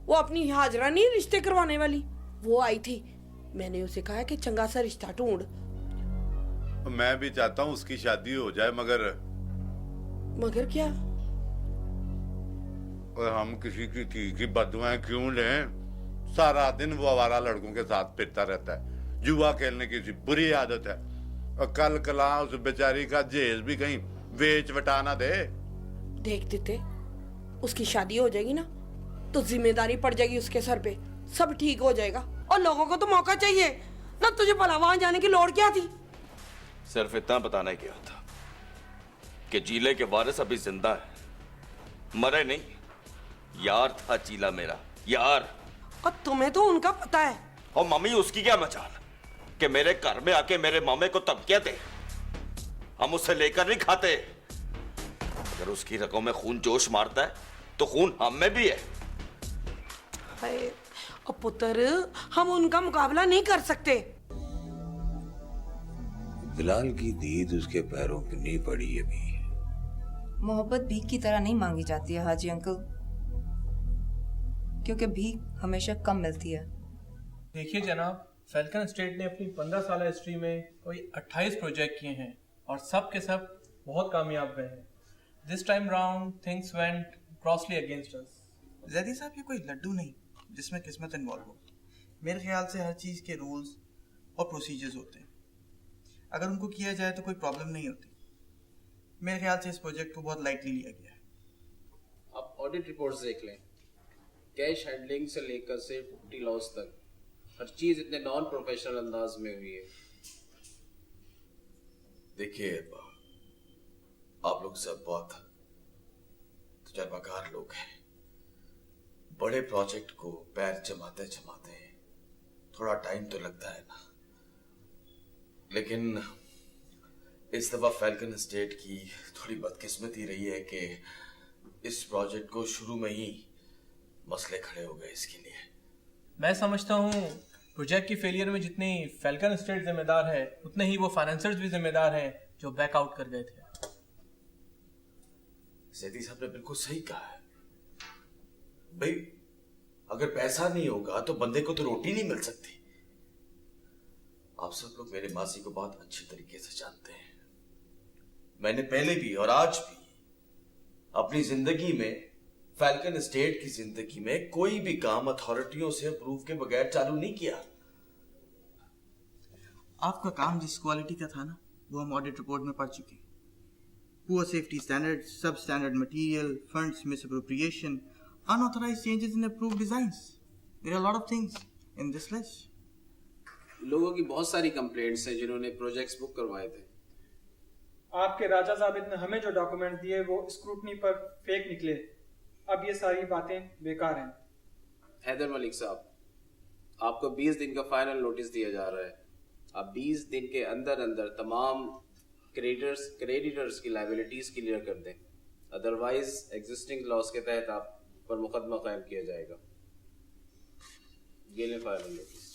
वो अपनी हाजरा नहीं रिश्ते करवाने वाली, वो आई थी। मैंने उसे कहा कि चंगा सा रिश्ता ढूंढ। मैं भी चाहता हूँ उसकी शादी हो जाए, मगर क्या? और हम किसी की थी की बदुआएं क्यों लें? सारा दिन वो आवारा लड़कों के साथ फिरता रहता है, जुआ खेलने की सी बुरी आदत है। और कल कला उस बेचारी का जेज भी कहीं वेच वटाना दे। देख देते, उसकी शादी हो जाएगी ना तो जिम्मेदारी पड़ जाएगी उसके सर पे, सब ठीक हो जाएगा। और लोगों को तो मौका चाहिए ना, तुझे भला वहां जाने की लोड़ क्या थी? सिर्फ इतना बताना गया था कि जीले के वारिस अभी जिंदा है, मरे नहीं। यार था चीला मेरा, यार। और तुम्हें तो उनका पता है। और मम्मी उसकी क्या मजाल कि मेरे घर में आके मेरे मामे को धमकियां दे। हम उसे लेकर नहीं खाते। अगर उसकी रगों में खून जोश मारता है तो खून हम में भी है। और पुत्र, हम उनका मुकाबला नहीं कर सकते। बिलाल की दीद उसके पैरों पे नहीं पड़ी अभी। मोहब्बत भीख की तरह नहीं मांगी जाती है हाजी अंकल, क्योंकि भीख हमेशा कम मिलती है। देखिए जनाब, फैल्कन स्टेट ने अपनी 15 साल हिस्ट्री में कोई 28 प्रोजेक्ट किए हैं और सब के सब बहुत कामयाब रहे हैं। This time round things went grossly against us. Zaidi साहब, ये कोई लड्डू नहीं जिसमें किस्मत इन्वॉल्व हो। मेरे ख्याल से हर चीज़ के रूल्स और प्रोसीजर्स होते हैं, अगर उनको किया जाए तो कोई प्रॉब्लम नहीं होती। मेरे ख्याल से इस प्रोजेक्ट को बहुत लाइटली लिया गया है। आप ऑडिट रिपोर्ट्स देख लें, कैश हैंडलिंग से लेकर सेफ्टी लॉस तक हर चीज इतने नॉन प्रोफेशनल अंदाज में हुई है। देखिए, आप लोग सब बहुत तजर्बाकार लोग हैं। बड़े प्रोजेक्ट को पैर जमाते जमाते थोड़ा टाइम तो लगता है ना। लेकिन इस दफा फैल्कन स्टेट की थोड़ी बदकिस्मती रही है कि इस प्रोजेक्ट को शुरू में ही मसले खड़े हो गए। इसके लिए मैं समझता हूँ प्रोजेक्ट की फेलियर में जितनी फैल्कन स्टेट जिम्मेदार है, उतने ही वो फाइनेंसर्स भी जिम्मेदार हैं जो बैकआउट कर गए थे। जैदी साहब ने बिल्कुल सही कहा है भाई, अगर पैसा नहीं होगा तो बंदे को तो रोटी नहीं मिल सकती। आप सब लोग मेरे मासी को बहुत अच्छी तरीके से जानते हैं। मैंने पहले भी और आज भी अपनी जिंदगी में, फैल्कन स्टेट की जिंदगी में, कोई भी काम अथॉरिटियों से अप्रूव के बगैर चालू नहीं किया। आपका काम जिस क्वालिटी का था ना, वो हम ऑडिट रिपोर्ट में पढ़ चुके हैं। पुअर सेफ्टी स्टैंडर्ड, सब standard material, funds misappropriation, unauthorized changes in approved designs. There are a lot of things in this list. लोगों की बहुत सारी कंप्लेंट्स हैं जिन्होंने प्रोजेक्ट्स बुक करवाए थे। आपके राजा साबित ने हमें जो डॉक्यूमेंट दिए वो स्क्रूटनी पर फेक निकले। अब ये सारी बातें बेकार हैं। हैदर मलिक साहब, आपको 20 दिन का फाइनल नोटिस दिया जा रहा है। आप 20 दिन के अंदर अंदर तमाम क्रेडिटर्स की लायबिलिटीज क्लियर कर दें, अदरवाइज एग्जिस्टिंग लॉस के तहत आप पर मुकदमा कायम किया जाएगा। ये ले फाइनल नोटिस।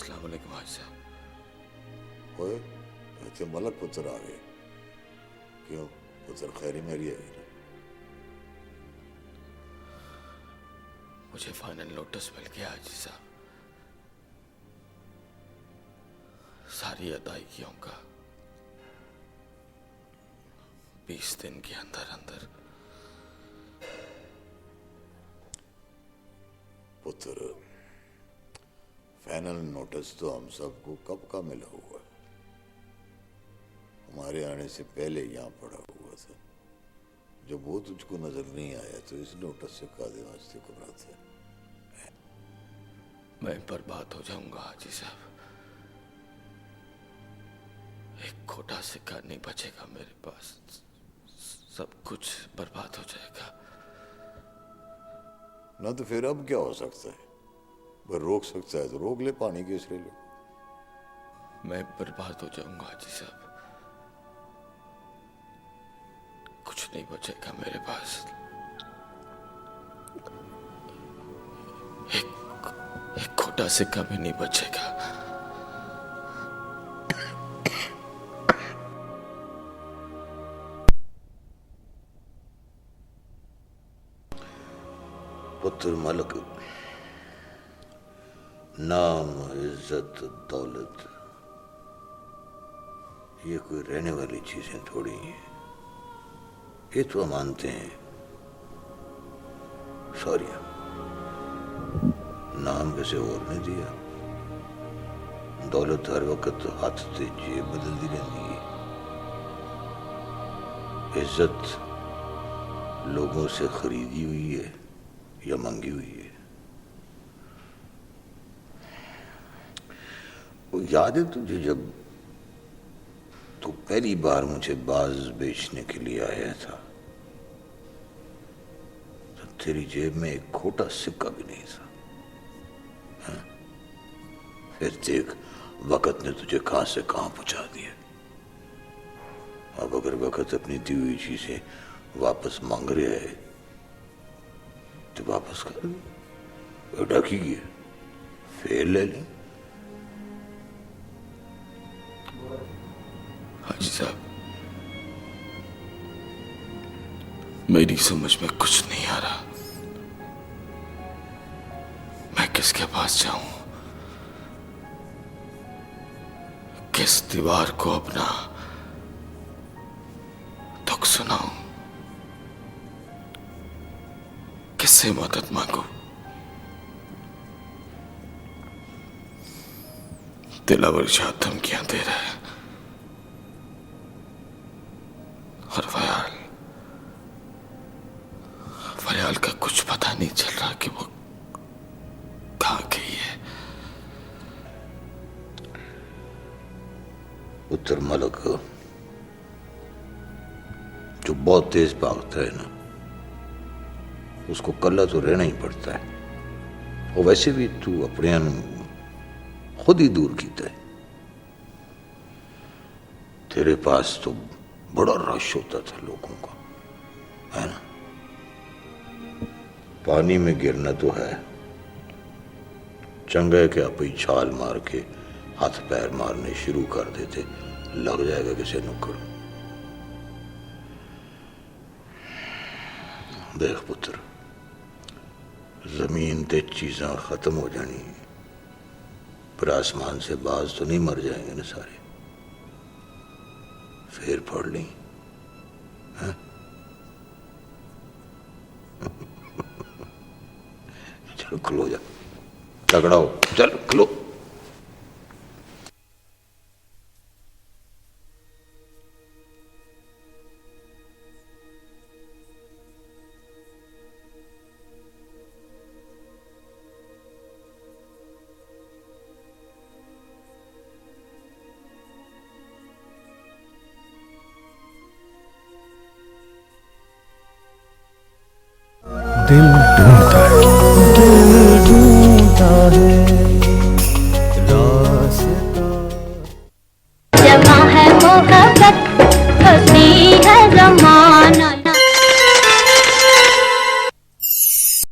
अस्सलाम वालेकुम हाजी साहब। ओए इतने मलक पुत्र आ गए, क्यों पुत्र खैरी मेरी है? मुझे फाइनल नोटिस मिल गया हाजी साहब, सारी अदायगियों का 20 दिन के अंदर अंदर। पुत्र फाइनल नोटिस तो हम सबको कब का मिला हुआ है, हमारे आने से पहले यहाँ पड़ा हुआ था। जब वो तुझको नजर नहीं आया तो इस नोटिस से कादे वास्ते घबराते हैं। मैं बर्बाद हो जाऊंगा हाजी साहब, एक खोटा सिक्का नहीं बचेगा मेरे पास, सब कुछ बर्बाद हो जाएगा। ना तो फिर अब क्या हो सकता है? वह रोक सकता है तो रोक ले, पानी के इसरे ले। मैं बर्बाद हो जाऊंगा हाजी साहब, कुछ नहीं बचेगा मेरे पास, एक खोटा सिक्का भी नहीं बचेगा। पुत्र मलक, नाम इज्जत दौलत ये कोई रहने वाली चीजें थोड़ी हैं, ये तो मानते हैं। सॉरी, नाम किसी और ने दिया, दौलत हर वक्त हाथ से जेब बदलती रहती है। इज्जत लोगों से खरीदी हुई है या मांगी हुई है। वो याद है तुझे जब तू पहली बार मुझे बाज बेचने के लिए आया था तो तेरी जेब में एक खोटा सिक्का भी नहीं था। हाँ? फिर देख वक्त ने तुझे कहां से कहां पहुंचा दिया। अब अगर वक्त अपनी दी हुई चीजें वापस मांग रहा है तो वापस कर, बेटा की फिर ले लें। हाजी साहब, मेरी समझ में कुछ नहीं आ रहा, मैं किसके पास जाऊं, किस दीवार को अपना दुख सुनाऊं, किससे मदद मांगू। दिलावर शाह धमकियां दे रहा है और फयाल का कुछ पता नहीं चल रहा कि वो कहां गई है। उत्तर मलक जो बहुत तेज भागता है ना, उसको कल्ला तो रहना ही पड़ता है। और वैसे भी तू अपने खुद ही दूर कीता है। तेरे पास तो बड़ा रश होता था लोगों का, है ना? पानी में गिरना तो है, चंगे के आप ही छाल मार के हाथ पैर मारने शुरू कर देते, लग जाएगा किसी नुक्कड़। देख पुत्र, जमीन ते चीज़ां खत्म हो जानी, पर आसमान से बाज तो नहीं मर जाएंगे ना सारे। फिर पढ़ ली, चलो खलो जा, तगड़ा हो, चल खलो। दिल ढूंढता है रास्ता, जमा है मोहब्बत